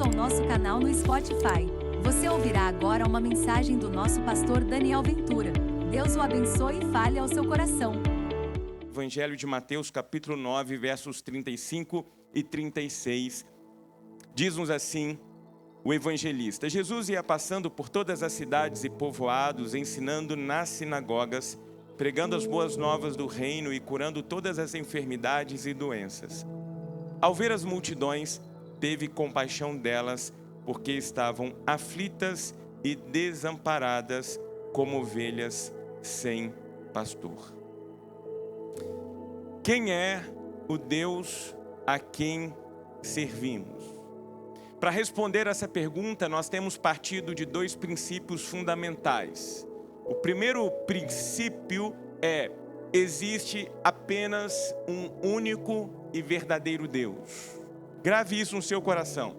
bem-vindo ao nosso canal no Spotify. Você ouvirá agora uma mensagem do nosso pastor Daniel Ventura. Deus o abençoe e fale ao seu coração. Evangelho de Mateus, capítulo 9, versos 35 e 36. Diz-nos assim o evangelista: Jesus ia passando por todas as cidades e povoados, ensinando nas sinagogas, pregando as boas novas do reino e curando todas as enfermidades e doenças. Ao ver as multidões, teve compaixão delas, porque estavam aflitas e desamparadas como ovelhas sem pastor. Quem é o Deus a quem servimos? Para responder essa pergunta, nós temos partido de dois princípios fundamentais. O primeiro princípio é: existe apenas um único e verdadeiro Deus. Grave isso no seu coração.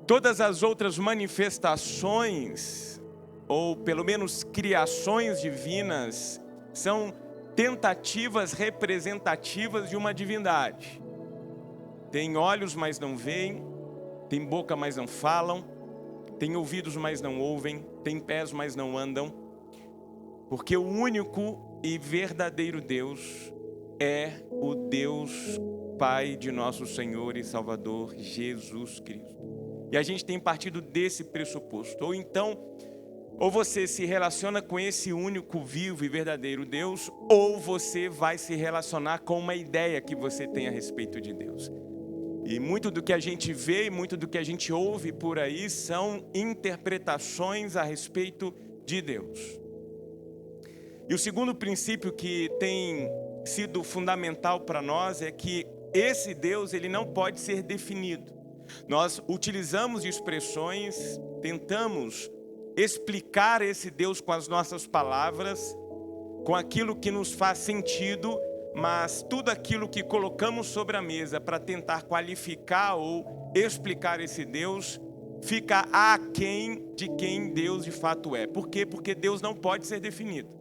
Todas as outras manifestações, ou pelo menos criações divinas, são tentativas representativas de uma divindade. Tem olhos, mas não veem. Tem boca, mas não falam. Tem ouvidos, mas não ouvem. Tem pés, mas não andam. Porque o único e verdadeiro Deus é o Deus Pai de nosso Senhor e Salvador Jesus Cristo. E a gente tem partido desse pressuposto. Ou então, ou você se relaciona com esse único, vivo e verdadeiro Deus, ou você vai se relacionar com uma ideia que você tem a respeito de Deus. E muito do que a gente vê, muito do que a gente ouve por aí são interpretações a respeito de Deus. E o segundo princípio que tem sido fundamental para nós é que esse Deus, ele não pode ser definido. Nós utilizamos expressões, tentamos explicar esse Deus com as nossas palavras, com aquilo que nos faz sentido, mas tudo aquilo que colocamos sobre a mesa para tentar qualificar ou explicar esse Deus fica aquém de quem Deus de fato é. Por quê? Porque Deus não pode ser definido.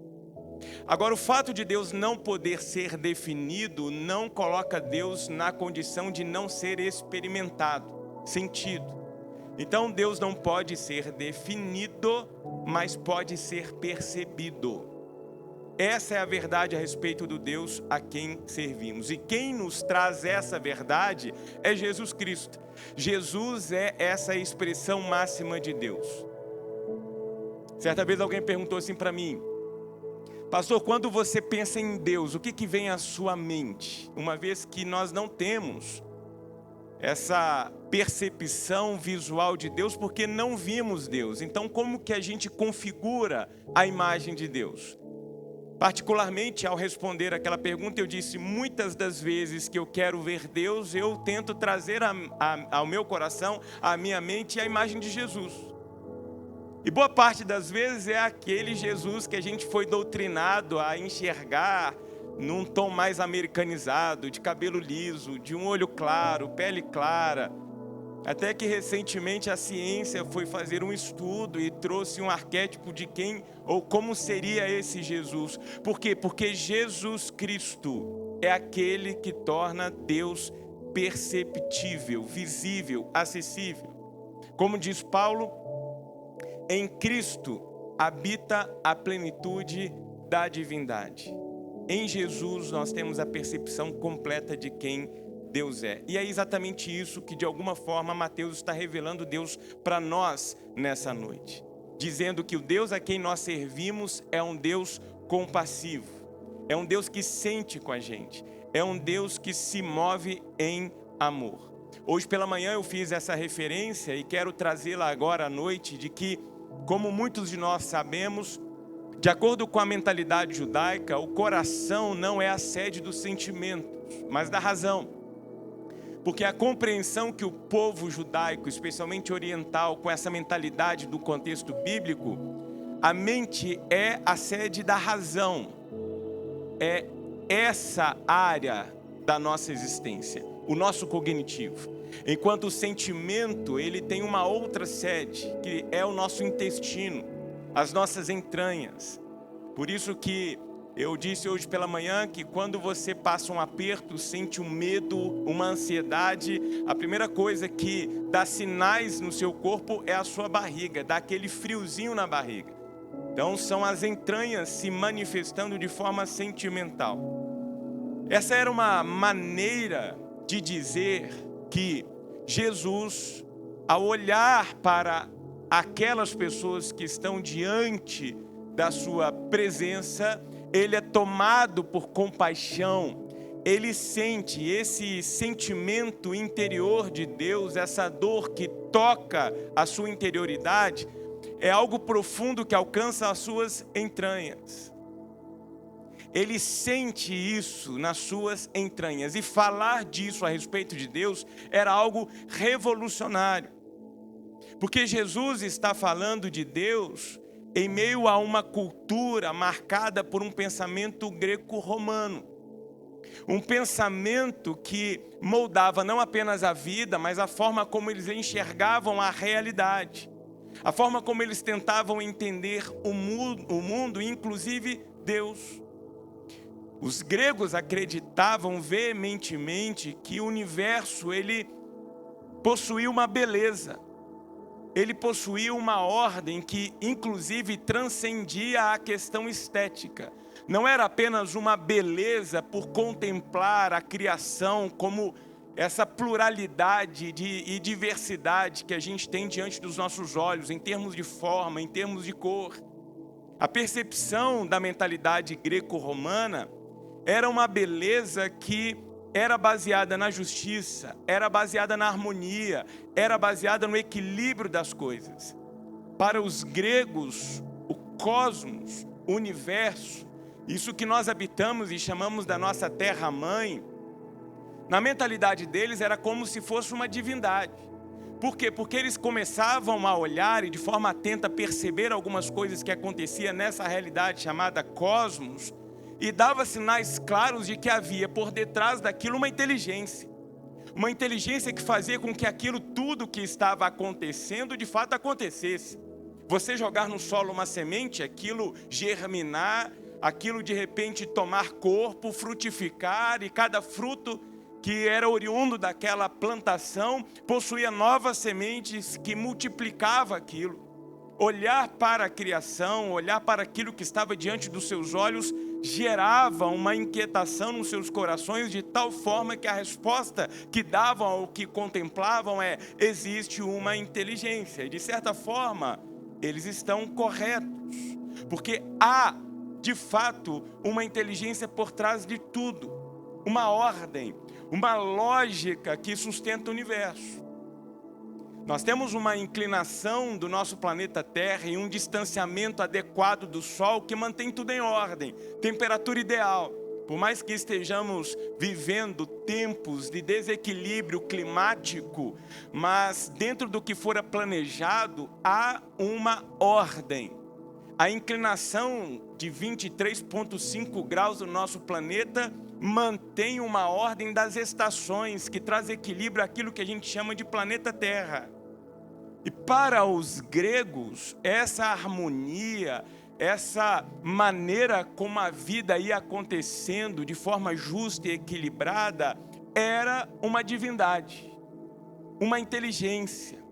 Agora, o fato de Deus não poder ser definido não coloca Deus na condição de não ser experimentado, sentido. Então, Deus não pode ser definido, mas pode ser percebido. Essa é a verdade a respeito do Deus a quem servimos. E quem nos traz essa verdade é Jesus Cristo. Jesus é essa expressão máxima de Deus. Certa vez alguém perguntou assim para mim: pastor, quando você pensa em Deus, o que vem à sua mente? Uma vez que nós não temos essa percepção visual de Deus, porque não vimos Deus. Então, como que a gente configura a imagem de Deus? Particularmente, ao responder aquela pergunta, eu disse: muitas das vezes que eu quero ver Deus, eu tento trazer ao meu coração, à minha mente, a imagem de Jesus. E boa parte das vezes é aquele Jesus que a gente foi doutrinado a enxergar num tom mais americanizado, de cabelo liso, de um olho claro, pele clara. Até que recentemente a ciência foi fazer um estudo e trouxe um arquétipo de quem ou como seria esse Jesus. Por quê? Porque Jesus Cristo é aquele que torna Deus perceptível, visível, acessível. Como diz Paulo, em Cristo habita a plenitude da divindade. Em Jesus nós temos a percepção completa de quem Deus é. E é exatamente isso que de alguma forma Mateus está revelando Deus para nós nessa noite. Dizendo que o Deus a quem nós servimos é um Deus compassivo. É um Deus que sente com a gente. É um Deus que se move em amor. Hoje pela manhã eu fiz essa referência e quero trazê-la agora à noite de que, como muitos de nós sabemos, de acordo com a mentalidade judaica, o coração não é a sede dos sentimentos, mas da razão. Porque a compreensão que o povo judaico, especialmente oriental, com essa mentalidade do contexto bíblico, a mente é a sede da razão. É essa área da nossa existência, o nosso cognitivo. Enquanto o sentimento, ele tem uma outra sede, que é o nosso intestino, as nossas entranhas. Por isso que Eu disse hoje pela manhã que quando você passa um aperto, sente um medo, uma ansiedade, a primeira coisa que dá sinais no seu corpo é a sua barriga, dá aquele friozinho na barriga. Então são as entranhas se manifestando de forma sentimental. Essa era uma maneira de dizer que Jesus, ao olhar para aquelas pessoas que estão diante da sua presença, ele é tomado por compaixão, ele sente esse sentimento interior de Deus, essa dor que toca a sua interioridade, é algo profundo que alcança as suas entranhas. Ele sente isso nas suas entranhas, e falar disso a respeito de Deus era algo revolucionário, porque Jesus está falando de Deus em meio a uma cultura marcada por um pensamento greco-romano. Um pensamento que moldava não apenas a vida, mas a forma como eles enxergavam a realidade. A forma como eles tentavam entender o mundo, inclusive Deus. Os gregos acreditavam veementemente que o universo ele possuía uma beleza. Ele possuía uma ordem que, inclusive, transcendia a questão estética. Não era apenas uma beleza por contemplar a criação como essa pluralidade e diversidade que a gente tem diante dos nossos olhos, em termos de forma, em termos de cor. A percepção da mentalidade greco-romana era uma beleza que era baseada na justiça, era baseada na harmonia, era baseada no equilíbrio das coisas. Para os gregos, o cosmos, o universo, isso que nós habitamos e chamamos da nossa terra-mãe, na mentalidade deles era como se fosse uma divindade. Por quê? Porque eles começavam a olhar e de forma atenta perceber algumas coisas que aconteciam nessa realidade chamada cosmos, e dava sinais claros de que havia por detrás daquilo uma inteligência que fazia com que aquilo tudo que estava acontecendo de fato acontecesse. Você jogar no solo uma semente, aquilo germinar, aquilo de repente tomar corpo, frutificar, e cada fruto que era oriundo daquela plantação possuía novas sementes que multiplicava aquilo. Olhar para a criação, olhar para aquilo que estava diante dos seus olhos, gerava uma inquietação nos seus corações, de tal forma que a resposta que davam ao que contemplavam é: existe uma inteligência. E de certa forma, eles estão corretos, porque há, de fato, uma inteligência por trás de tudo, uma ordem, uma lógica que sustenta o universo. Nós temos uma inclinação do nosso planeta Terra e um distanciamento adequado do Sol que mantém tudo em ordem, temperatura ideal. Por mais que estejamos vivendo tempos de desequilíbrio climático, mas dentro do que fora planejado, há uma ordem. A inclinação de 23,5 graus do nosso planeta mantém uma ordem das estações que traz equilíbrio àquilo que a gente chama de planeta Terra. E para os gregos, essa harmonia, essa maneira como a vida ia acontecendo de forma justa e equilibrada, era uma divindade, uma inteligência,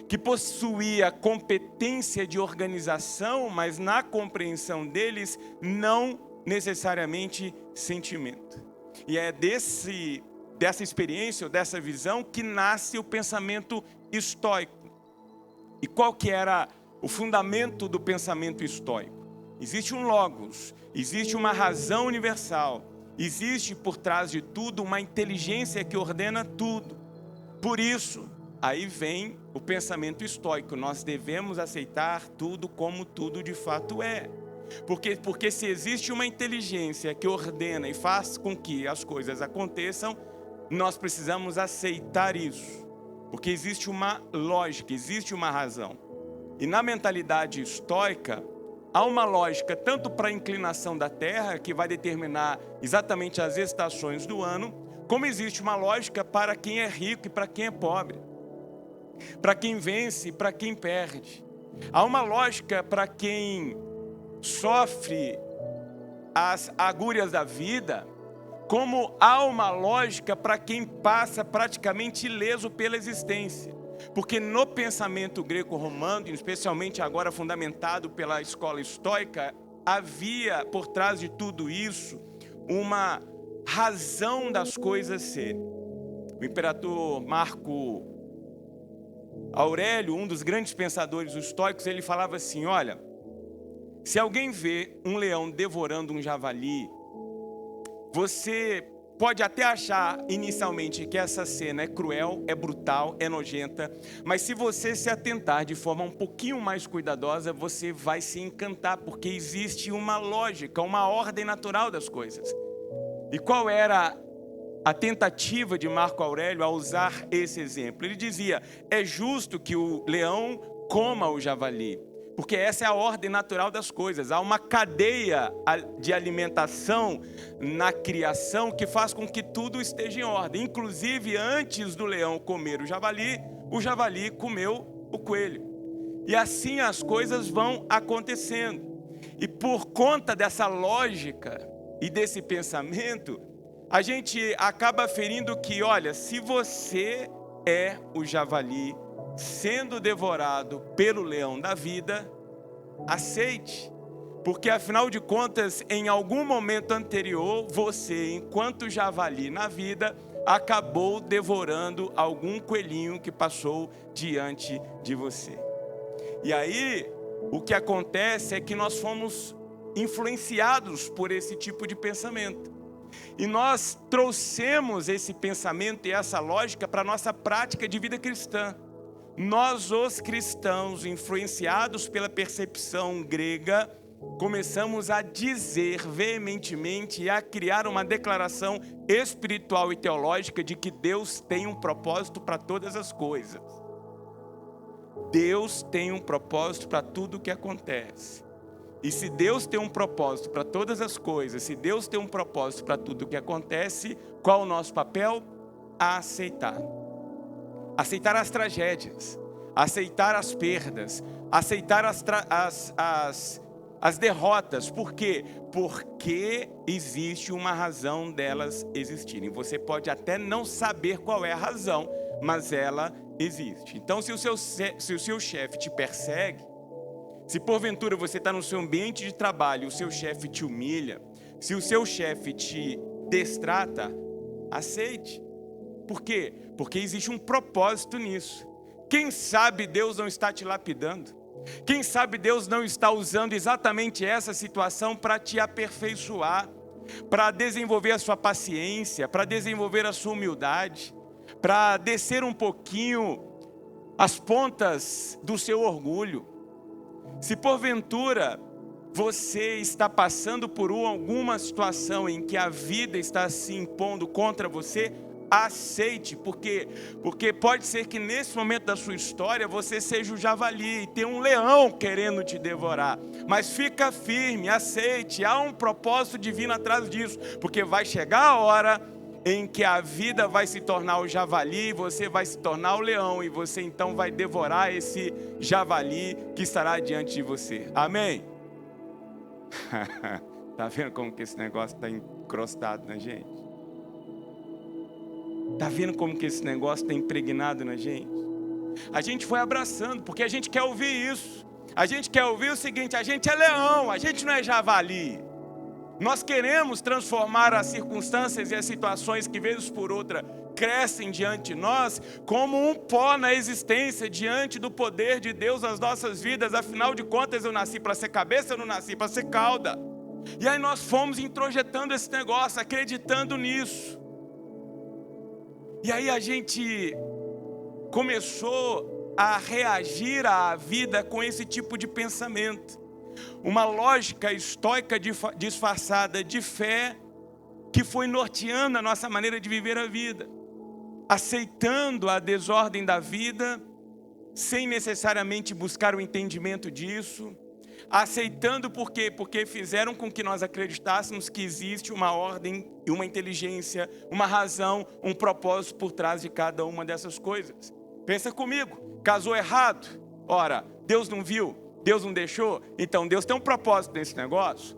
que possuía competência de organização, mas na compreensão deles, não necessariamente sentimento. E é dessa experiência, ou dessa visão, que nasce o pensamento estoico. E qual que era o fundamento do pensamento estoico? Existe um logos, existe uma razão universal, existe por trás de tudo uma inteligência que ordena tudo. Por isso, aí vem o pensamento estoico: nós devemos aceitar tudo como tudo de fato é. Porque se existe uma inteligência que ordena e faz com que as coisas aconteçam, nós precisamos aceitar isso. Porque existe uma lógica, existe uma razão. E na mentalidade estoica, há uma lógica tanto para a inclinação da Terra, que vai determinar exatamente as estações do ano, como existe uma lógica para quem é rico e para quem é pobre, para quem vence e para quem perde. Há uma lógica para quem sofre as agulhas da vida, como há uma lógica para quem passa praticamente ileso pela existência. Porque no pensamento greco-romano, especialmente agora fundamentado pela escola estoica, havia por trás de tudo isso uma razão das coisas serem. O imperador Marco Aurélio, um dos grandes pensadores estoicos, ele falava assim: olha, se alguém vê um leão devorando um javali, você pode até achar inicialmente que essa cena é cruel, é brutal, é nojenta, mas se você se atentar de forma um pouquinho mais cuidadosa, você vai se encantar, porque existe uma lógica, uma ordem natural das coisas. E qual era a tentativa de Marco Aurélio a usar esse exemplo? Ele dizia: é justo que o leão coma o javali, porque essa é a ordem natural das coisas. Há uma cadeia de alimentação na criação que faz com que tudo esteja em ordem. Inclusive, antes do leão comer o javali comeu o coelho. E assim as coisas vão acontecendo. E por conta dessa lógica e desse pensamento, a gente acaba aferindo que, olha, se você é o javali sendo devorado pelo leão da vida, aceite, porque afinal de contas, em algum momento anterior, você, enquanto javali na vida, acabou devorando algum coelhinho que passou diante de você. E aí, o que acontece é que nós fomos influenciados por esse tipo de pensamento. E nós trouxemos esse pensamento e essa lógica para a nossa prática de vida cristã. Nós, os cristãos, influenciados pela percepção grega, começamos a dizer veementemente e a criar uma declaração espiritual e teológica de que Deus tem um propósito para todas as coisas. Deus tem um propósito para tudo o que acontece. E se Deus tem um propósito para todas as coisas, se Deus tem um propósito para tudo o que acontece, qual o nosso papel? Aceitar. Aceitar as tragédias, aceitar as perdas, aceitar as derrotas. Por quê? Porque existe uma razão delas existirem. Você pode até não saber qual é a razão, mas ela existe. Então, se o seu chefe te persegue, se porventura você está no seu ambiente de trabalho, o seu chefe te humilha, se o seu chefe te destrata, aceite. Por quê? Porque existe um propósito nisso. Quem sabe Deus não está te lapidando? Quem sabe Deus não está usando exatamente essa situação para te aperfeiçoar, para desenvolver a sua paciência, para desenvolver a sua humildade, para descer um pouquinho as pontas do seu orgulho. Se porventura você está passando por alguma situação em que a vida está se impondo contra você, aceite, porque pode ser que nesse momento da sua história você seja o javali e tem um leão querendo te devorar, mas fica firme, aceite, há um propósito divino atrás disso, porque vai chegar a hora em que a vida vai se tornar o javali, você vai se tornar o leão, e você então vai devorar esse javali que estará diante de você. Amém? Tá vendo como que esse negócio está encrostado na gente? Tá vendo como que esse negócio está impregnado na gente? A gente foi abraçando, porque a gente quer ouvir isso. A gente quer ouvir o seguinte: a gente é leão, a gente não é javali. Nós queremos transformar as circunstâncias e as situações que, vez por outra, crescem diante de nós, como um pó na existência, diante do poder de Deus nas nossas vidas. Afinal de contas, eu nasci para ser cabeça, eu não nasci para ser cauda. E aí nós fomos introjetando esse negócio, acreditando nisso. E aí a gente começou a reagir à vida com esse tipo de pensamento. Uma lógica estoica disfarçada de fé que foi norteando a nossa maneira de viver a vida, aceitando a desordem da vida, sem necessariamente buscar o entendimento disso, aceitando por quê? Porque fizeram com que nós acreditássemos que existe uma ordem e uma inteligência, uma razão, um propósito por trás de cada uma dessas coisas. Pensa comigo, casou errado, ora, Deus não viu, Deus não deixou, então Deus tem um propósito nesse negócio.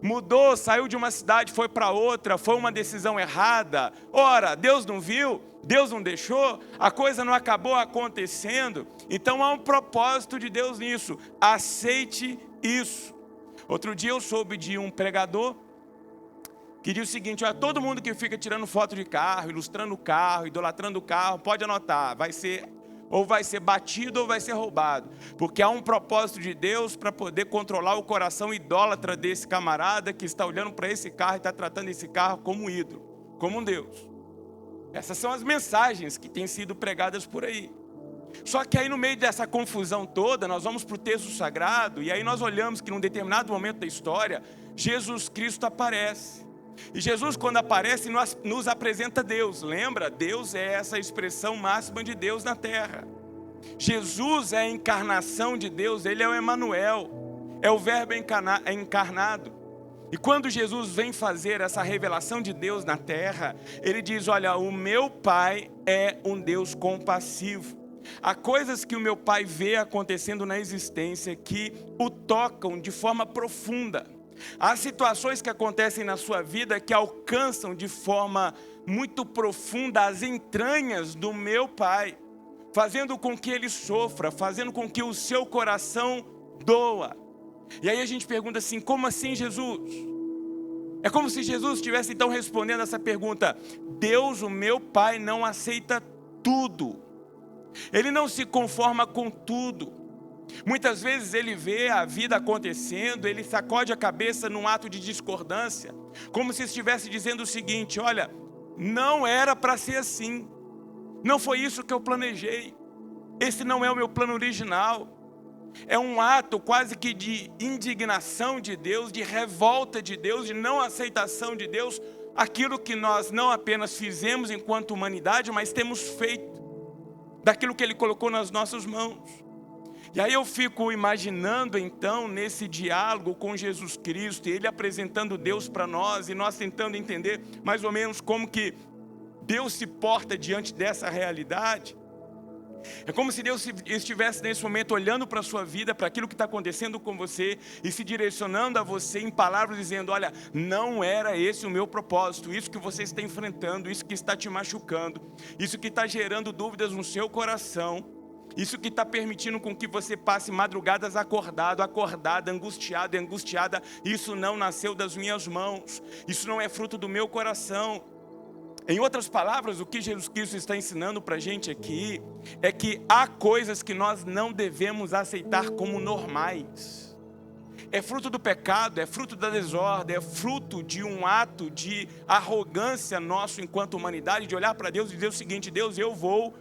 mudou, saiu de uma cidade, foi para outra, foi uma decisão errada. Ora, Deus não viu, Deus não deixou, a coisa não acabou acontecendo. Então há um propósito de Deus nisso, aceite isso. Outro dia eu soube de um pregador que diz o seguinte: olha, todo mundo que fica tirando foto de carro, ilustrando o carro, idolatrando o carro, pode anotar, vai ser batido ou vai ser roubado, porque há um propósito de Deus para poder controlar o coração idólatra desse camarada que está olhando para esse carro e está tratando esse carro como um ídolo, como um Deus. Essas são as mensagens que têm sido pregadas por aí. Só que aí no meio dessa confusão toda, nós vamos para o texto sagrado, e aí nós olhamos que num determinado momento da história, Jesus Cristo aparece. E Jesus, quando aparece, nos apresenta Deus. Lembra? Deus é essa expressão máxima de Deus na terra. Jesus é a encarnação de Deus, Ele é o Emanuel, é o Verbo encarnado. E quando Jesus vem fazer essa revelação de Deus na terra, Ele diz: olha, o meu Pai é um Deus compassivo. Há coisas que o meu Pai vê acontecendo na existência que o tocam de forma profunda. Há situações que acontecem na sua vida que alcançam de forma muito profunda as entranhas do meu Pai, fazendo com que Ele sofra, fazendo com que o seu coração doa. E aí a gente pergunta assim: como assim, Jesus? É como se Jesus estivesse então respondendo essa pergunta: Deus, o meu Pai, não aceita tudo. Ele não se conforma com tudo. Muitas vezes Ele vê a vida acontecendo, Ele sacode a cabeça num ato de discordância, como se estivesse dizendo o seguinte: olha, não era para ser assim, não foi isso que eu planejei, esse não é o meu plano original. É um ato quase que de indignação de Deus, de revolta de Deus, de não aceitação de Deus, aquilo que nós não apenas fizemos enquanto humanidade, mas temos feito, daquilo que Ele colocou nas nossas mãos. E aí eu fico imaginando então nesse diálogo com Jesus Cristo, e Ele apresentando Deus para nós, e nós tentando entender mais ou menos como que Deus se porta diante dessa realidade. É como se Deus estivesse nesse momento olhando para a sua vida, para aquilo que está acontecendo com você, e se direcionando a você em palavras, dizendo: olha, não era esse o meu propósito, isso que você está enfrentando, isso que está te machucando, isso que está gerando dúvidas no seu coração, isso que está permitindo com que você passe madrugadas acordada, angustiada, isso não nasceu das minhas mãos, isso não é fruto do meu coração. Em outras palavras, o que Jesus Cristo está ensinando para a gente aqui é que há coisas que nós não devemos aceitar como normais. É fruto do pecado, é fruto da desordem, é fruto de um ato de arrogância nosso enquanto humanidade, de olhar para Deus e dizer o seguinte: Deus, eu vou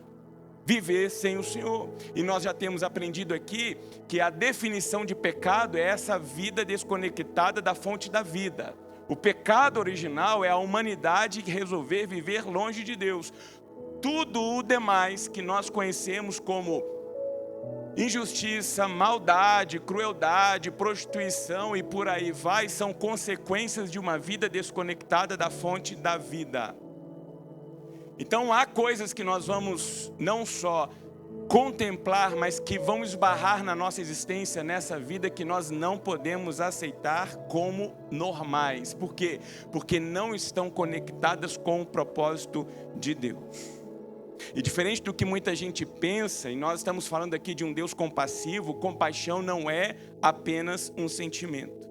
viver sem o Senhor. E nós já temos aprendido aqui que a definição de pecado é essa vida desconectada da fonte da vida. O pecado original é a humanidade que resolver viver longe de Deus. Tudo o demais que nós conhecemos como injustiça, maldade, crueldade, prostituição e por aí vai, são consequências de uma vida desconectada da fonte da vida. Então há coisas que nós vamos não só contemplar, mas que vão esbarrar na nossa existência, nessa vida, que nós não podemos aceitar como normais. Por quê? Porque não estão conectadas com o propósito de Deus. E diferente do que muita gente pensa, e nós estamos falando aqui de um Deus compassivo, compaixão não é apenas um sentimento.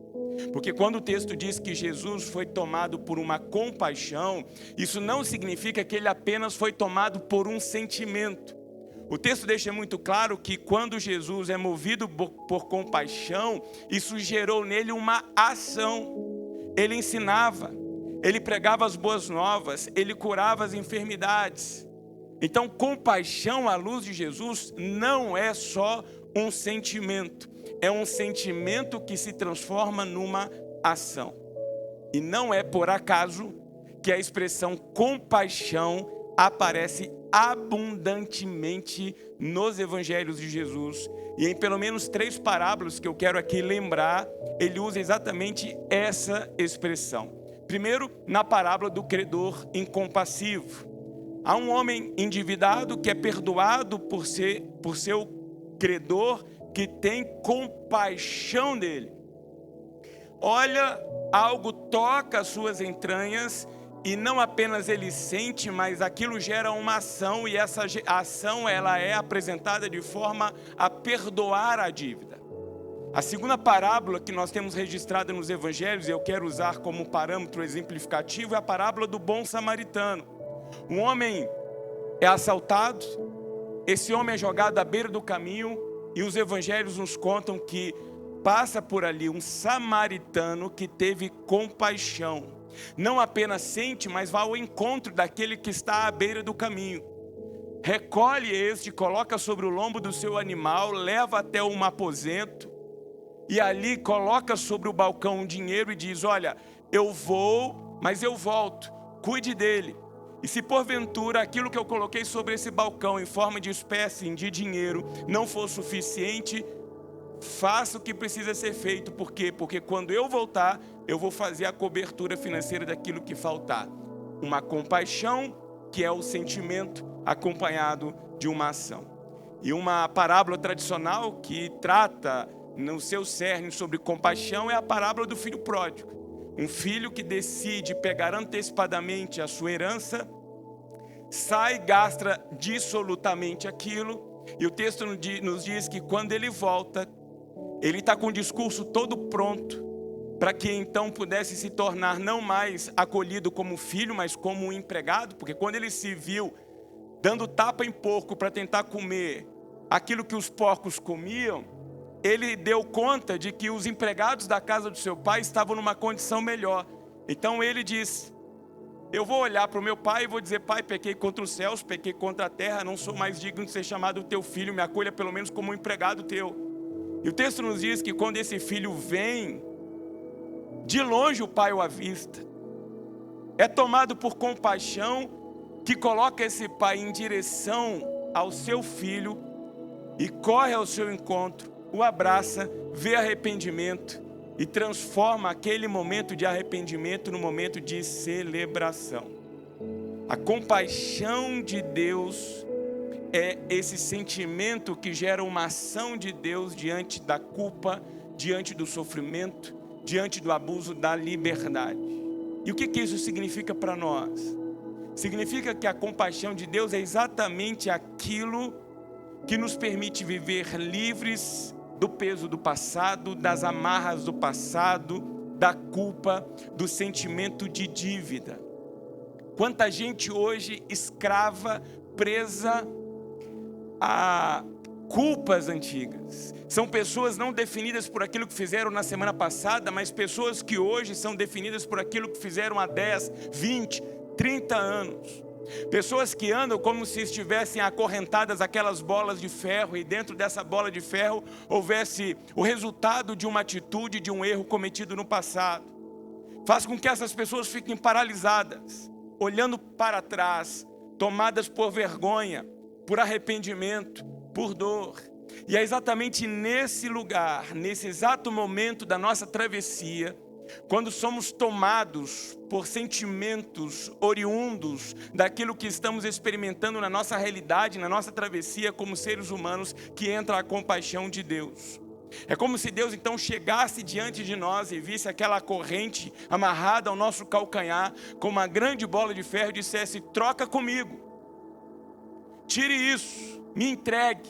Porque quando o texto diz que Jesus foi tomado por uma compaixão, isso não significa que Ele apenas foi tomado por um sentimento. O texto deixa muito claro que quando Jesus é movido por compaixão, isso gerou nele uma ação. Ele ensinava, Ele pregava as boas novas, Ele curava as enfermidades. Então, compaixão à luz de Jesus não é só um sentimento. É um sentimento que se transforma numa ação. E não é por acaso que a expressão compaixão aparece abundantemente nos evangelhos de Jesus. E em pelo menos 3 parábolas que eu quero aqui lembrar, ele usa exatamente essa expressão. Primeiro, na parábola do credor incompassivo. Há um homem endividado que é perdoado por seu credor, que tem compaixão dele. olha, algo toca as suas entranhas e não apenas ele sente, mas aquilo gera uma ação e essa ação ela é apresentada de forma a perdoar a dívida. A segunda parábola que nós temos registrada nos evangelhos, e eu quero usar como parâmetro exemplificativo, é a parábola do bom samaritano. Um homem é assaltado, esse homem é jogado à beira do caminho e os evangelhos nos contam que passa por ali um samaritano que teve compaixão. Não apenas sente, mas vai ao encontro daquele que está à beira do caminho. Recolhe este, coloca sobre o lombo do seu animal, leva até um aposento e ali coloca sobre o balcão um dinheiro e diz: olha, eu vou, mas eu volto, cuide dele. E se porventura aquilo que eu coloquei sobre esse balcão em forma de espécie de dinheiro não for suficiente, faça o que precisa ser feito. Por quê? Porque quando eu voltar, eu vou fazer a cobertura financeira daquilo que faltar. Uma compaixão que é o sentimento acompanhado de uma ação. E uma parábola tradicional que trata no seu cerne sobre compaixão é a parábola do filho pródigo. Um filho que decide pegar antecipadamente a sua herança, sai e gasta dissolutamente aquilo. E o texto nos diz que quando ele volta, ele está com o discurso todo pronto para que então pudesse se tornar não mais acolhido como filho, mas como um empregado. Porque quando ele se viu dando tapa em porco para tentar comer aquilo que os porcos comiam, ele deu conta de que os empregados da casa do seu pai estavam numa condição melhor. Então ele diz: eu vou olhar para o meu pai e vou dizer: pai, pequei contra os céus, pequei contra a terra, não sou mais digno de ser chamado teu filho, me acolha pelo menos como um empregado teu. E o texto nos diz que quando esse filho vem, de longe o pai o avista, é tomado por compaixão, que coloca esse pai em direção ao seu filho e corre ao seu encontro, o abraça, vê arrependimento e transforma aquele momento de arrependimento no momento de celebração. A compaixão de Deus é esse sentimento que gera uma ação de Deus diante da culpa, diante do sofrimento, diante do abuso da liberdade. E o que isso significa para nós? Significa que a compaixão de Deus é exatamente aquilo que nos permite viver livres do peso do passado, das amarras do passado, da culpa, do sentimento de dívida. Quanta gente hoje escrava, presa a culpas antigas. São pessoas não definidas por aquilo que fizeram na semana passada, mas pessoas que hoje são definidas por aquilo que fizeram há 10, 20, 30 anos. Pessoas que andam como se estivessem acorrentadas aquelas bolas de ferro e dentro dessa bola de ferro houvesse o resultado de uma atitude, de um erro cometido no passado. Faz com que essas pessoas fiquem paralisadas, olhando para trás, tomadas por vergonha, por arrependimento, por dor. E é exatamente nesse lugar, nesse exato momento da nossa travessia, quando somos tomados por sentimentos oriundos daquilo que estamos experimentando na nossa realidade, na nossa travessia como seres humanos, que entra a compaixão de Deus. É como se Deus então chegasse diante de nós e visse aquela corrente amarrada ao nosso calcanhar com uma grande bola de ferro e dissesse: troca comigo, tire isso, me entregue,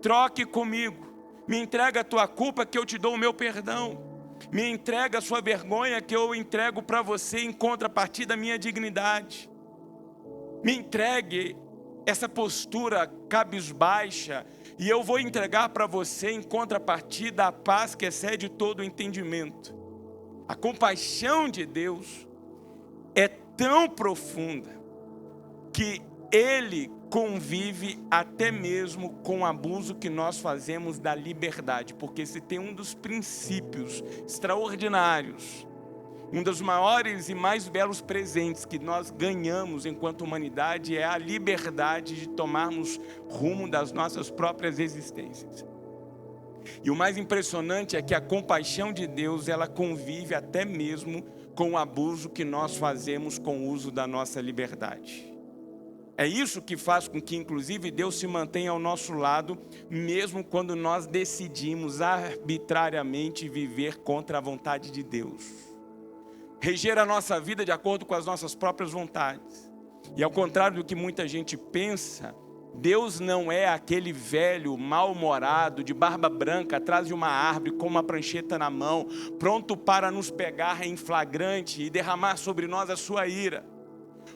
troque comigo, me entrega a tua culpa que eu te dou o meu perdão. Me entrega a sua vergonha que eu entrego para você em contrapartida da minha dignidade. Me entregue essa postura cabisbaixa e eu vou entregar para você em contrapartida a paz que excede todo o entendimento. A compaixão de Deus é tão profunda que Ele convive até mesmo com o abuso que nós fazemos da liberdade. Porque se tem um dos princípios extraordinários, um dos maiores e mais belos presentes que nós ganhamos enquanto humanidade, é a liberdade de tomarmos rumo das nossas próprias existências. E o mais impressionante é que a compaixão de Deus, ela convive até mesmo com o abuso que nós fazemos com o uso da nossa liberdade. É isso que faz com que, inclusive, Deus se mantenha ao nosso lado, mesmo quando nós decidimos arbitrariamente viver contra a vontade de Deus. Reger a nossa vida de acordo com as nossas próprias vontades. E ao contrário do que muita gente pensa, Deus não é aquele velho mal-humorado, de barba branca, atrás de uma árvore, com uma prancheta na mão, pronto para nos pegar em flagrante e derramar sobre nós a sua ira.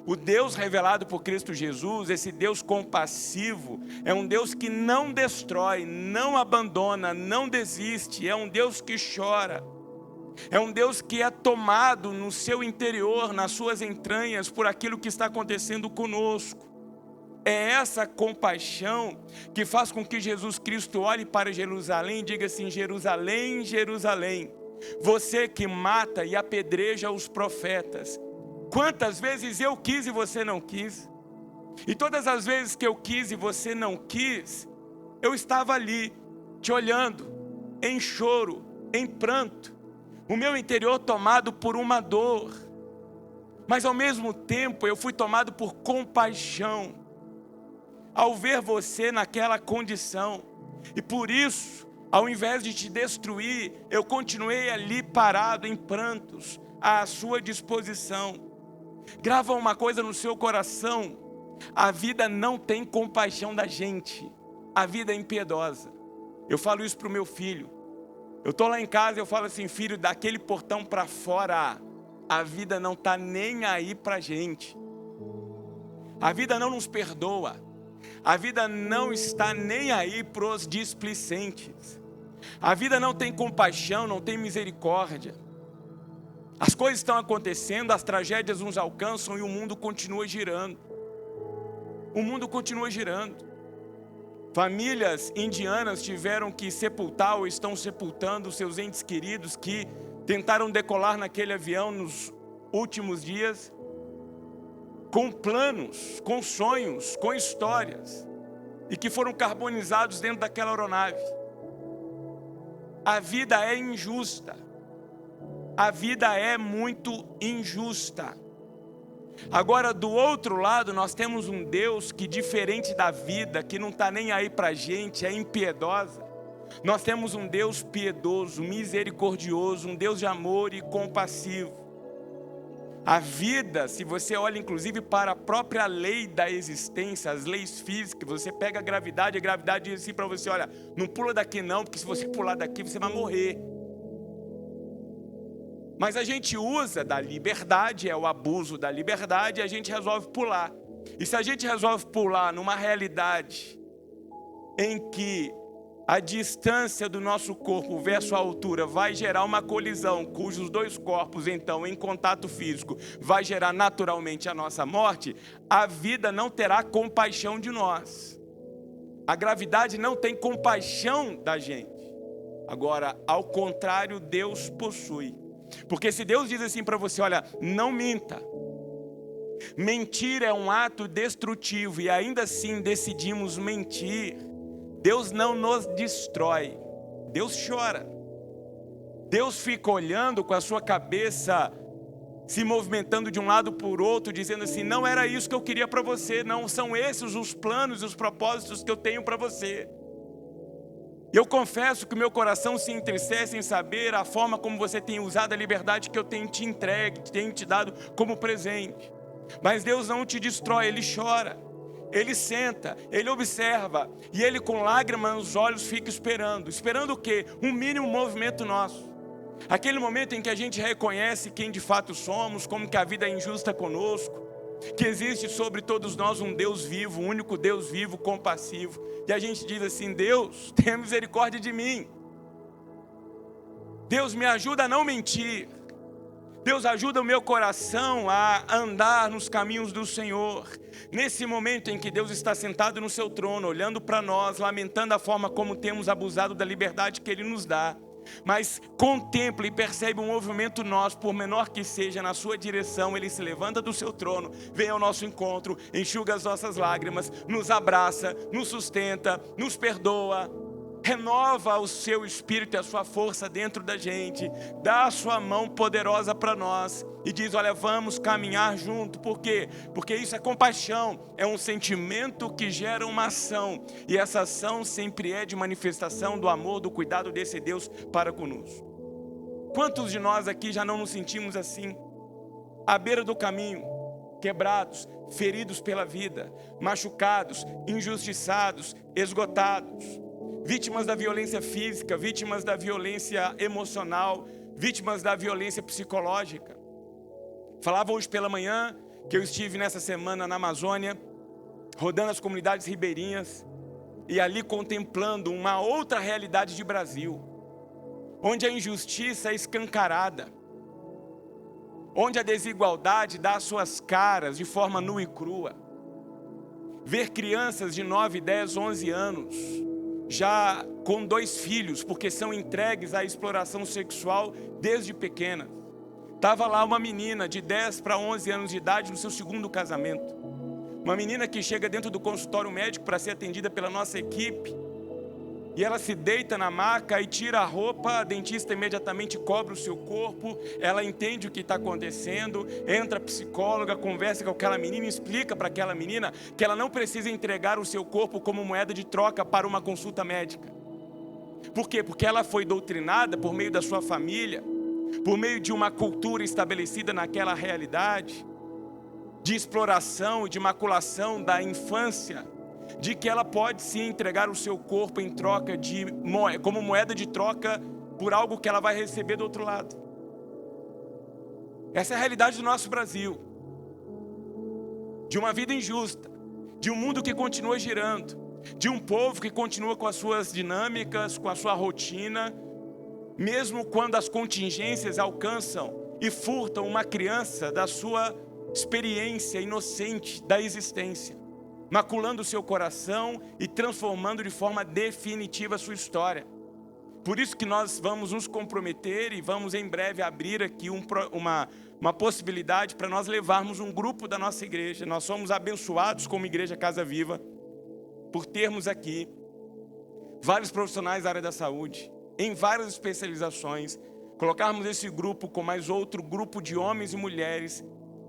O Deus revelado por Cristo Jesus, esse Deus compassivo, é um Deus que não destrói, não abandona, não desiste, é um Deus que chora. É um Deus que é tomado no seu interior, nas suas entranhas, por aquilo que está acontecendo conosco. É essa compaixão que faz com que Jesus Cristo olhe para Jerusalém e diga assim: Jerusalém, Jerusalém, você que mata e apedreja os profetas, quantas vezes eu quis e você não quis? E todas as vezes que eu quis e você não quis, eu estava ali, te olhando, em choro, em pranto, o meu interior tomado por uma dor. Mas ao mesmo tempo eu fui tomado por compaixão, ao ver você naquela condição. E por isso, ao invés de te destruir, eu continuei ali parado em prantos, à sua disposição. Grava uma coisa no seu coração: a vida não tem compaixão da gente, a vida é impiedosa. Eu falo isso para o meu filho. Eu estou lá em casa e eu falo assim: filho, daquele portão para fora, a vida não está nem aí para a gente. A vida não nos perdoa. A vida não está nem aí para os displicentes. A vida não tem compaixão, não tem misericórdia. As coisas estão acontecendo, as tragédias nos alcançam e o mundo continua girando. O mundo continua girando. Famílias indianas tiveram que sepultar ou estão sepultando seus entes queridos que tentaram decolar naquele avião nos últimos dias, com planos, com sonhos, com histórias, e que foram carbonizados dentro daquela aeronave. A vida é injusta. A vida é muito injusta. Agora, do outro lado, nós temos um Deus que, diferente da vida, que não está nem aí para a gente, é impiedosa. Nós temos um Deus piedoso, misericordioso, um Deus de amor e compassivo. A vida, se você olha inclusive para a própria lei da existência, as leis físicas, você pega a gravidade diz assim para você: olha, não pula daqui não, porque se você pular daqui você vai morrer. Mas a gente usa da liberdade, é o abuso da liberdade, e a gente resolve pular. E se a gente resolve pular numa realidade em que a distância do nosso corpo versus a altura vai gerar uma colisão, cujos dois corpos, então, em contato físico, vai gerar naturalmente a nossa morte, a vida não terá compaixão de nós. A gravidade não tem compaixão da gente. Agora, ao contrário, Deus possui. Porque se Deus diz assim para você: olha, não minta. Mentir é um ato destrutivo e ainda assim decidimos mentir. Deus não nos destrói. Deus chora. Deus fica olhando com a sua cabeça se movimentando de um lado por outro, dizendo assim: não era isso que eu queria para você, não são esses os planos e os propósitos que eu tenho para você. Eu confesso que o meu coração se entristece em saber a forma como você tem usado a liberdade que eu tenho te entregue, tenho te dado como presente. Mas Deus não te destrói, Ele chora, Ele senta, Ele observa, e Ele com lágrimas nos olhos fica esperando. Esperando o quê? Um mínimo movimento nosso. Aquele momento em que a gente reconhece quem de fato somos, como que a vida é injusta conosco, que existe sobre todos nós um Deus vivo, um único Deus vivo, compassivo. E a gente diz assim: Deus, tenha misericórdia de mim. Deus, me ajuda a não mentir. Deus, ajuda o meu coração a andar nos caminhos do Senhor. Nesse momento em que Deus está sentado no seu trono, olhando para nós, lamentando a forma como temos abusado da liberdade que Ele nos dá, mas contempla e percebe um movimento nosso, por menor que seja, na sua direção. Ele se levanta do seu trono, vem ao nosso encontro, enxuga as nossas lágrimas, nos abraça, nos sustenta, nos perdoa. renova o seu espírito e a sua força dentro da gente, dá a sua mão poderosa para nós e diz: olha, vamos caminhar junto. Por quê? Porque isso é compaixão, é um sentimento que gera uma ação, e essa ação sempre é de manifestação do amor, do cuidado desse Deus para conosco. Quantos de nós aqui já não nos sentimos assim, à beira do caminho, quebrados, feridos pela vida, machucados, injustiçados, esgotados, vítimas da violência física, vítimas da violência emocional, vítimas da violência psicológica? Falava hoje pela manhã que eu estive nessa semana na Amazônia, rodando as comunidades ribeirinhas e ali contemplando uma outra realidade de Brasil, onde a injustiça é escancarada, onde a desigualdade dá as suas caras de forma nua e crua. Ver crianças de 9, 10, 11 anos, já com 2 filhos, porque são entregues à exploração sexual desde pequenas. Estava lá uma menina de 10 para 11 anos de idade no seu 2º casamento. Uma menina que chega dentro do consultório médico para ser atendida pela nossa equipe, e ela se deita na maca e tira a roupa, a dentista imediatamente cobre o seu corpo, ela entende o que está acontecendo, entra a psicóloga, conversa com aquela menina e explica para aquela menina que ela não precisa entregar o seu corpo como moeda de troca para uma consulta médica. Por quê? Porque ela foi doutrinada por meio da sua família, por meio de uma cultura estabelecida naquela realidade, de exploração e de maculação da infância, de que ela pode sim entregar o seu corpo em troca como moeda de troca por algo que ela vai receber do outro lado. Essa é a realidade do nosso Brasil, de uma vida injusta, de um mundo que continua girando, de um povo que continua com as suas dinâmicas, com a sua rotina, mesmo quando as contingências alcançam e furtam uma criança da sua experiência inocente da existência, maculando o seu coração e transformando de forma definitiva a sua história. Por isso que nós vamos nos comprometer e vamos em breve abrir aqui uma possibilidade para nós levarmos um grupo da nossa igreja. Nós somos abençoados como Igreja Casa Viva por termos aqui vários profissionais da área da saúde, em várias especializações, colocarmos esse grupo com mais outro grupo de homens e mulheres.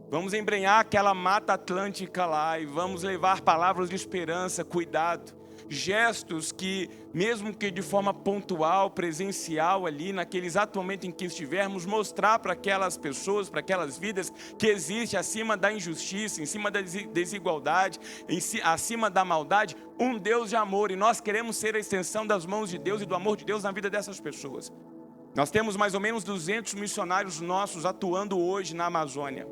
Vamos embrenhar aquela mata atlântica lá e vamos levar palavras de esperança, cuidado, gestos que, mesmo que de forma pontual, presencial ali, naquele exato momento em que estivermos, mostrar para aquelas pessoas, para aquelas vidas, que existe acima da injustiça, em cima da desigualdade, acima da maldade, um Deus de amor, e nós queremos ser a extensão das mãos de Deus e do amor de Deus na vida dessas pessoas. Nós temos mais ou menos 200 missionários nossos atuando hoje na Amazônia.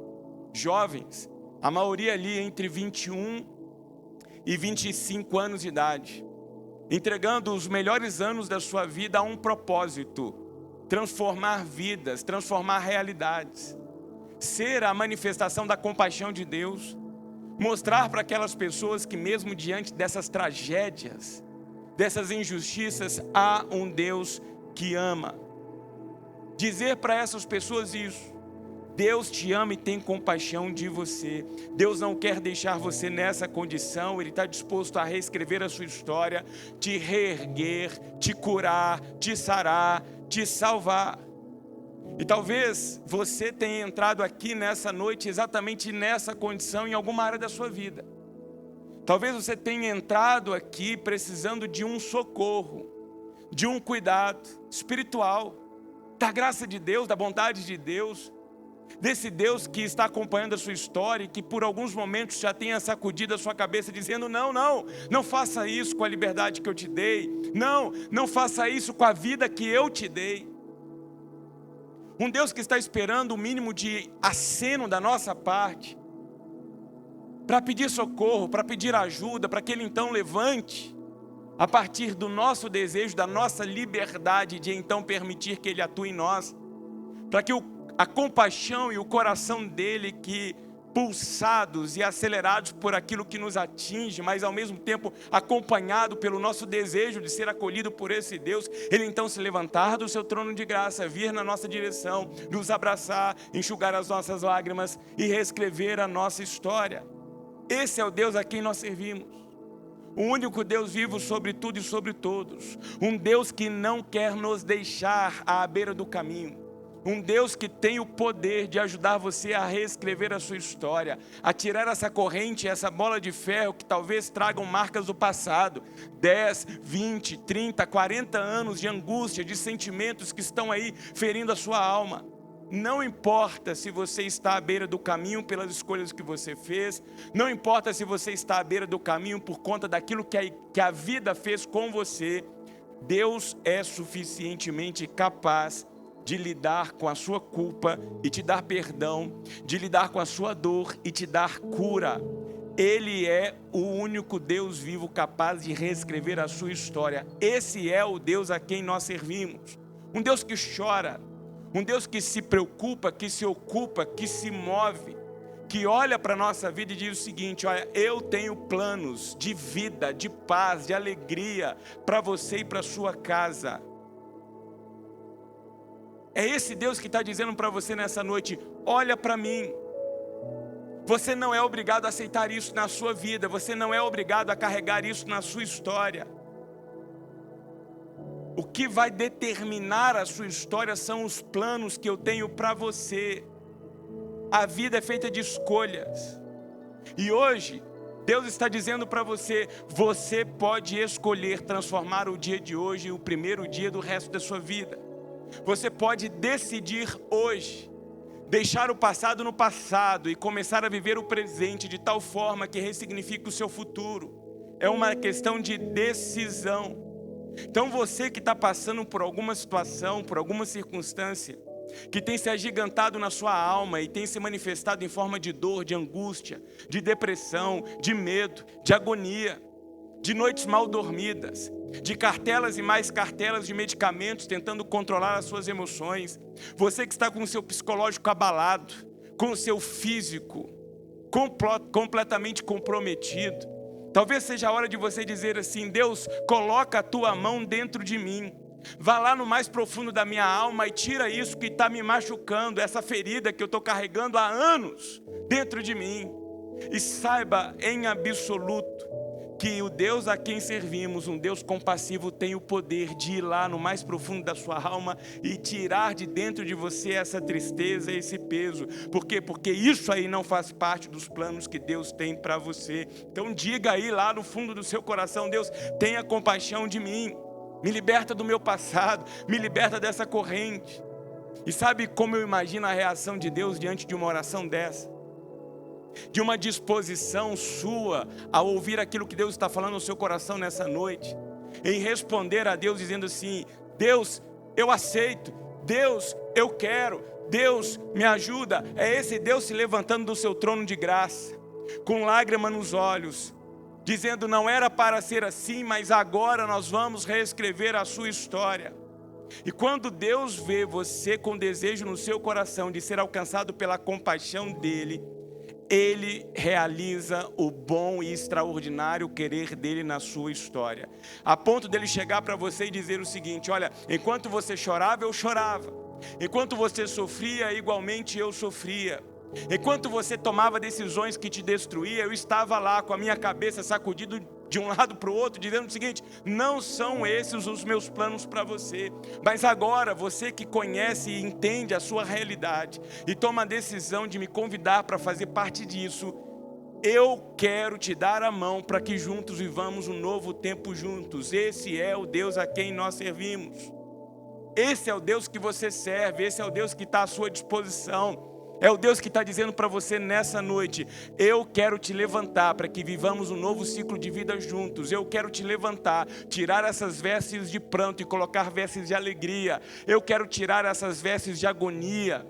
Jovens, a maioria ali entre 21 e 25 anos de idade, entregando os melhores anos da sua vida a um propósito: transformar vidas, transformar realidades, ser a manifestação da compaixão de Deus, mostrar para aquelas pessoas que mesmo diante dessas tragédias, dessas injustiças, há um Deus que ama. Dizer para essas pessoas isso: Deus te ama e tem compaixão de você. Deus não quer deixar você nessa condição. Ele está disposto a reescrever a sua história, te reerguer, te curar, te sarar, te salvar. E talvez você tenha entrado aqui nessa noite exatamente nessa condição em alguma área da sua vida. Talvez você tenha entrado aqui precisando de um socorro, de um cuidado espiritual, da graça de Deus, da bondade de Deus, desse Deus que está acompanhando a sua história e que por alguns momentos já tenha sacudido a sua cabeça dizendo: não faça isso com a liberdade que eu te dei, não faça isso com a vida que eu te dei. Um Deus que está esperando o mínimo de aceno da nossa parte para pedir socorro, para pedir ajuda, para que Ele então levante a partir do nosso desejo, da nossa liberdade de então permitir que Ele atue em nós, para que a compaixão e o coração dele, que pulsados e acelerados por aquilo que nos atinge, mas ao mesmo tempo acompanhado pelo nosso desejo de ser acolhido por esse Deus, Ele então se levantar do seu trono de graça, vir na nossa direção, nos abraçar, enxugar as nossas lágrimas e reescrever a nossa história. Esse é o Deus a quem nós servimos. o único Deus vivo sobre tudo e sobre todos, um Deus que não quer nos deixar à beira do caminho, um Deus que tem o poder de ajudar você a reescrever a sua história, a tirar essa corrente, essa bola de ferro que talvez tragam marcas do passado, 10, 20, 30, 40 anos de angústia, de sentimentos que estão aí ferindo a sua alma. Não importa se você está à beira do caminho pelas escolhas que você fez, não importa se você está à beira do caminho por conta daquilo que a vida fez com você, Deus é suficientemente capaz de lidar com a sua culpa e te dar perdão, de lidar com a sua dor e te dar cura. Ele é o único Deus vivo capaz de reescrever a sua história. Esse é o Deus a quem nós servimos, um Deus que chora, um Deus que se preocupa, que se ocupa, que se move, que olha para a nossa vida e diz o seguinte: olha, eu tenho planos de vida, de paz, de alegria para você e para a sua casa. É esse Deus que está dizendo para você nessa noite: olha para mim. Você não é obrigado a aceitar isso na sua vida, você não é obrigado a carregar isso na sua história. O que vai determinar a sua história são os planos que eu tenho para você. A vida é feita de escolhas. E hoje, Deus está dizendo para você: você pode escolher transformar o dia de hoje em o primeiro dia do resto da sua vida. Você pode decidir hoje, deixar o passado no passado e começar a viver o presente de tal forma que ressignifique o seu futuro. É uma questão de decisão. Então você que está passando por alguma situação, por alguma circunstância, que tem se agigantado na sua alma e tem se manifestado em forma de dor, de angústia, de depressão, de medo, de agonia, de noites mal dormidas, de cartelas e mais cartelas de medicamentos tentando controlar as suas emoções, você que está com o seu psicológico abalado, com o seu físico completamente comprometido, talvez seja a hora de você dizer assim: Deus, coloca a tua mão dentro de mim, vá lá no mais profundo da minha alma e tira isso que está me machucando, essa ferida que eu estou carregando há anos dentro de mim. E saiba em absoluto que o Deus a quem servimos, um Deus compassivo, tem o poder de ir lá no mais profundo da sua alma e tirar de dentro de você essa tristeza, esse peso. Por quê? Porque isso aí não faz parte dos planos que Deus tem para você. Então diga aí lá no fundo do seu coração: Deus, tenha compaixão de mim, me liberta do meu passado, me liberta dessa corrente. E sabe como eu imagino a reação de Deus diante de uma oração dessa? De uma disposição sua a ouvir aquilo que Deus está falando no seu coração nessa noite, em responder a Deus dizendo assim: Deus, eu aceito, Deus, eu quero, Deus, me ajuda. É esse Deus se levantando do seu trono de graça, com lágrima nos olhos, dizendo: não era para ser assim, mas agora nós vamos reescrever a sua história. E quando Deus vê você com desejo no seu coração de ser alcançado pela compaixão dele, Ele realiza o bom e extraordinário querer dele na sua história, a ponto dele chegar para você e dizer o seguinte: olha, enquanto você chorava, eu chorava, enquanto você sofria, igualmente eu sofria, enquanto você tomava decisões que te destruíam, eu estava lá com a minha cabeça sacudido de um lado para o outro, dizendo o seguinte: não são esses os meus planos para você. Mas agora, você que conhece e entende a sua realidade e toma a decisão de me convidar para fazer parte disso, eu quero te dar a mão para que juntos vivamos um novo tempo juntos. Esse é o Deus a quem nós servimos. Esse é o Deus que você serve, esse é o Deus que está à sua disposição. É o Deus que está dizendo para você nessa noite: eu quero te levantar para que vivamos um novo ciclo de vida juntos. Eu quero te levantar, tirar essas vestes de pranto e colocar vestes de alegria. Eu quero tirar essas vestes de agonia,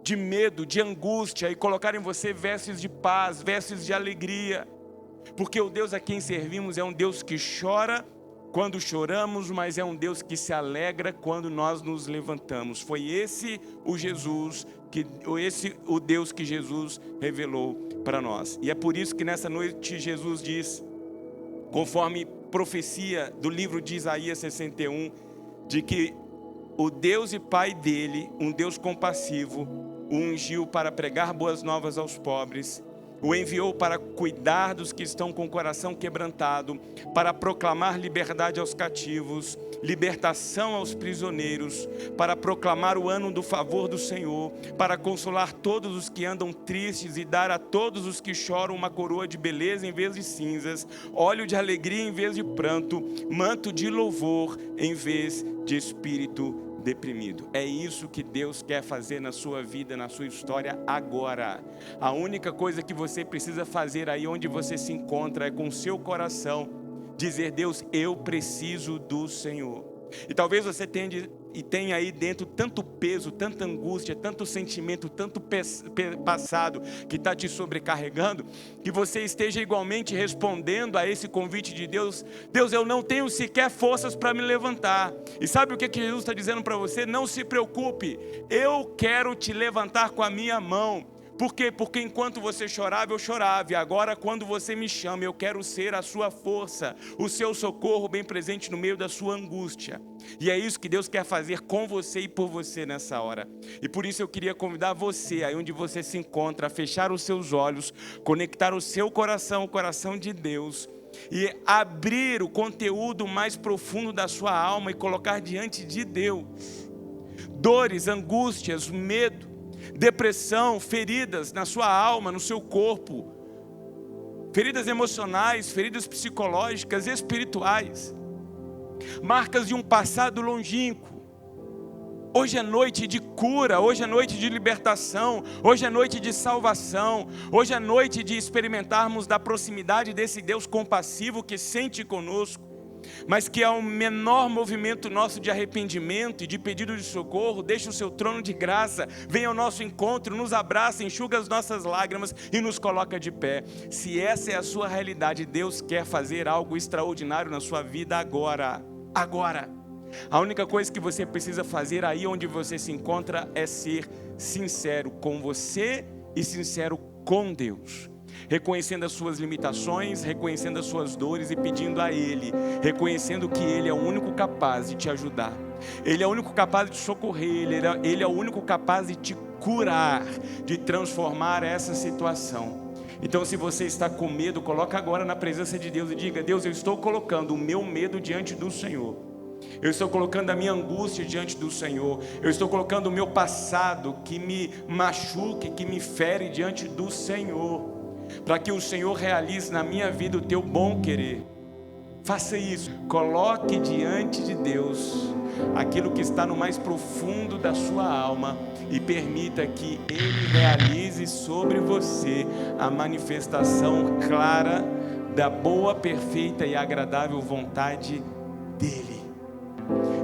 de medo, de angústia e colocar em você vestes de paz, vestes de alegria. Porque o Deus a quem servimos é um Deus que chora quando choramos, mas é um Deus que se alegra quando nós nos levantamos. Foi esse o Deus que Jesus revelou para nós. E é por isso que nessa noite Jesus diz, conforme profecia do livro de Isaías 61, de que o Deus e Pai dele, um Deus compassivo, o ungiu para pregar boas novas aos pobres, o enviou para cuidar dos que estão com o coração quebrantado, para proclamar liberdade aos cativos, libertação aos prisioneiros, para proclamar o ano do favor do Senhor, para consolar todos os que andam tristes e dar a todos os que choram uma coroa de beleza em vez de cinzas, óleo de alegria em vez de pranto, manto de louvor em vez de espírito deprimido. É isso que Deus quer fazer na sua vida, na sua história agora. A única coisa que você precisa fazer aí onde você se encontra é com o seu coração dizer: Deus, eu preciso do Senhor. E talvez você tenha aí dentro tanto peso, tanta angústia, tanto sentimento, tanto passado que está te sobrecarregando, que você esteja igualmente respondendo a esse convite de Deus: Deus, eu não tenho sequer forças para me levantar. E sabe o que Jesus está dizendo para você? Não se preocupe, eu quero te levantar com a minha mão. Por quê? Porque enquanto você chorava, eu chorava. E agora, quando você me chama, eu quero ser a sua força, o seu socorro bem presente no meio da sua angústia. E é isso que Deus quer fazer com você e por você nessa hora. E por isso eu queria convidar você, aí onde você se encontra, a fechar os seus olhos, conectar o seu coração ao coração de Deus, e abrir o conteúdo mais profundo da sua alma e colocar diante de Deus dores, angústias, medo, depressão, feridas na sua alma, no seu corpo, feridas emocionais, feridas psicológicas, espirituais, marcas de um passado longínquo. Hoje é noite de cura, hoje é noite de libertação, hoje é noite de salvação, hoje é noite de experimentarmos da proximidade desse Deus compassivo que sente conosco, mas que ao menor movimento nosso de arrependimento e de pedido de socorro, deixa o seu trono de graça, vem ao nosso encontro, nos abraça, enxuga as nossas lágrimas e nos coloca de pé. Se essa é a sua realidade, Deus quer fazer algo extraordinário na sua vida agora. A única coisa que você precisa fazer aí onde você se encontra é ser sincero com você e sincero com Deus, reconhecendo as suas limitações, reconhecendo as suas dores e pedindo a Ele, reconhecendo que Ele é o único capaz de te ajudar, Ele é o único capaz de te socorrer, Ele é o único capaz de te curar, de transformar essa situação. Então, se você está com medo, coloca agora na presença de Deus e diga: Deus, eu estou colocando o meu medo diante do Senhor, eu estou colocando a minha angústia diante do Senhor, eu estou colocando o meu passado que me machuque, que me fere diante do Senhor, para que o Senhor realize na minha vida o teu bom querer. Faça isso, coloque diante de Deus aquilo que está no mais profundo da sua alma e permita que Ele realize sobre você a manifestação clara da boa, perfeita e agradável vontade dEle,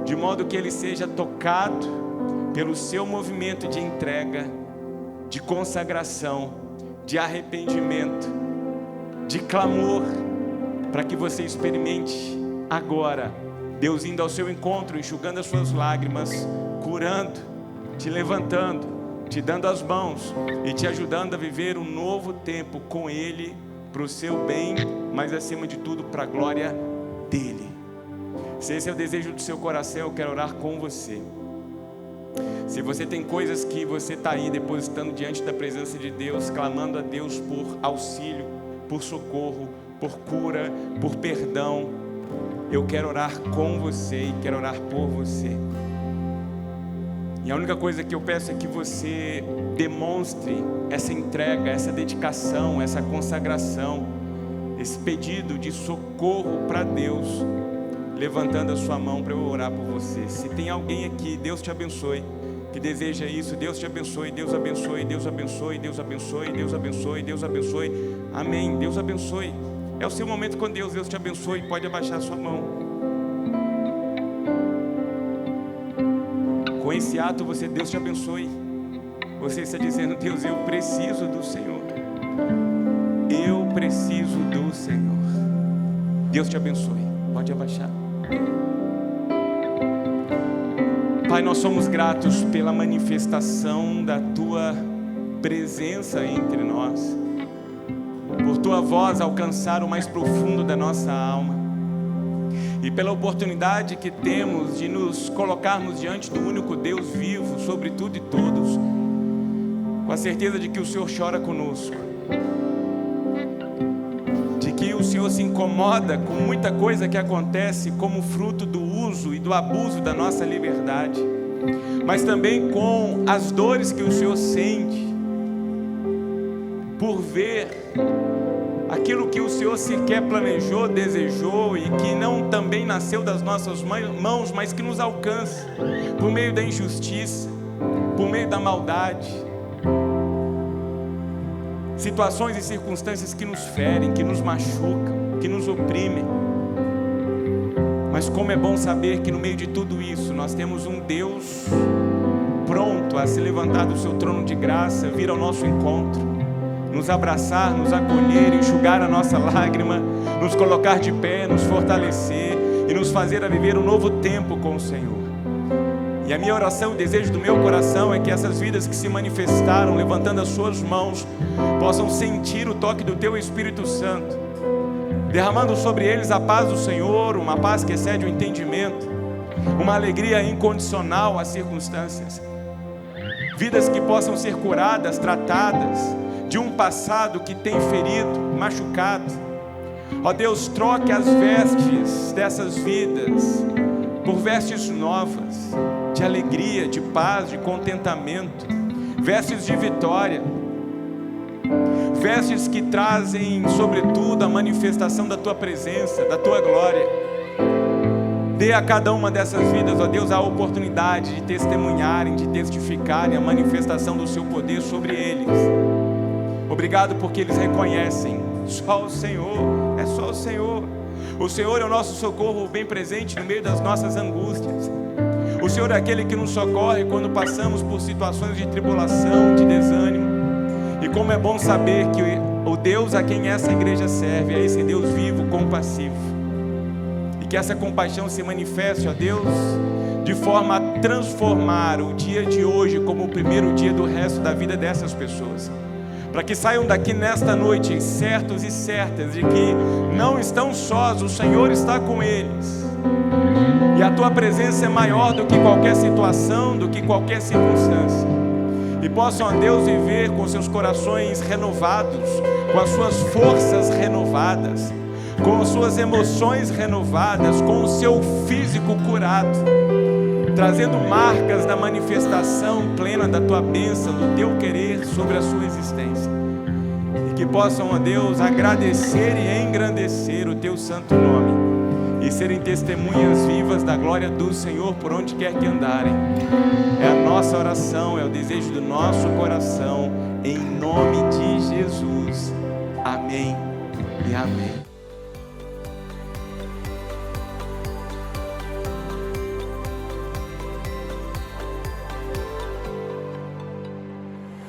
de modo que Ele seja tocado pelo seu movimento de entrega, de consagração, de arrependimento, de clamor, para que você experimente agora Deus indo ao seu encontro, enxugando as suas lágrimas, curando, te levantando, te dando as mãos e te ajudando a viver um novo tempo com Ele, para o seu bem, mas acima de tudo para a glória dEle. Se esse é o desejo do seu coração, eu quero orar com você. Se você tem coisas que você está aí depositando diante da presença de Deus, clamando a Deus por auxílio, por socorro, por cura, por perdão, eu quero orar com você e quero orar por você. E a única coisa que eu peço é que você demonstre essa entrega, essa dedicação, essa consagração, esse pedido de socorro para Deus, levantando a sua mão para eu orar por você. Se tem alguém aqui, Deus te abençoe, que deseja isso, Deus te abençoe, Deus abençoe, Deus abençoe, Deus abençoe, Deus abençoe, Deus abençoe, amém, Deus abençoe. É o seu momento com Deus, Deus te abençoe, pode abaixar a sua mão. Com esse ato, Deus te abençoe. Você está dizendo: Deus, eu preciso do Senhor, eu preciso do Senhor. Deus te abençoe, pode abaixar. Pai, nós somos gratos pela manifestação da Tua presença entre nós, por Tua voz alcançar o mais profundo da nossa alma, e pela oportunidade que temos de nos colocarmos diante do único Deus vivo sobre tudo e todos, com a certeza de que o Senhor chora conosco, o Senhor se incomoda com muita coisa que acontece como fruto do uso e do abuso da nossa liberdade, mas também com as dores que o Senhor sente por ver aquilo que o Senhor sequer planejou, desejou e que não também nasceu das nossas mãos, mas que nos alcança por meio da injustiça, por meio da maldade. Situações e circunstâncias que nos ferem, que nos machucam, que nos oprimem. Mas como é bom saber que no meio de tudo isso nós temos um Deus pronto a se levantar do seu trono de graça, vir ao nosso encontro, nos abraçar, nos acolher, enxugar a nossa lágrima, nos colocar de pé, nos fortalecer e nos fazer a viver um novo tempo com o Senhor. E a minha oração, o desejo do meu coração é que essas vidas que se manifestaram levantando as suas mãos possam sentir o toque do Teu Espírito Santo, derramando sobre eles a paz do Senhor, uma paz que excede o entendimento, uma alegria incondicional às circunstâncias. Vidas que possam ser curadas, tratadas de um passado que tem ferido, machucado. Ó Deus, troque as vestes dessas vidas por vestes novas, de alegria, de paz, de contentamento, vestes de vitória, vestes que trazem, sobretudo, a manifestação da Tua presença, da Tua glória. Dê a cada uma dessas vidas, ó Deus, a oportunidade de testemunharem, de testificarem a manifestação do Seu poder sobre eles. Obrigado porque eles reconhecem, só o Senhor, é só o Senhor. O Senhor é o nosso socorro bem presente no meio das nossas angústias. O Senhor é aquele que nos socorre quando passamos por situações de tribulação, de desânimo. E como é bom saber que o Deus a quem essa igreja serve é esse Deus vivo, compassivo. E que essa compaixão se manifeste, ó Deus, de forma a transformar o dia de hoje como o primeiro dia do resto da vida dessas pessoas. Para que saiam daqui nesta noite certos e certas de que não estão sós, o Senhor está com eles. E a Tua presença é maior do que qualquer situação, do que qualquer circunstância. E possam, ó Deus, viver com seus corações renovados, com as suas forças renovadas, com as suas emoções renovadas, com o seu físico curado, trazendo marcas da manifestação plena da Tua bênção, do Teu querer sobre a sua existência. E que possam, ó Deus, agradecer e engrandecer o Teu santo nome e serem testemunhas vivas da glória do Senhor por onde quer que andarem. É a nossa oração, é o desejo do nosso coração, em nome de Jesus. Amém e amém.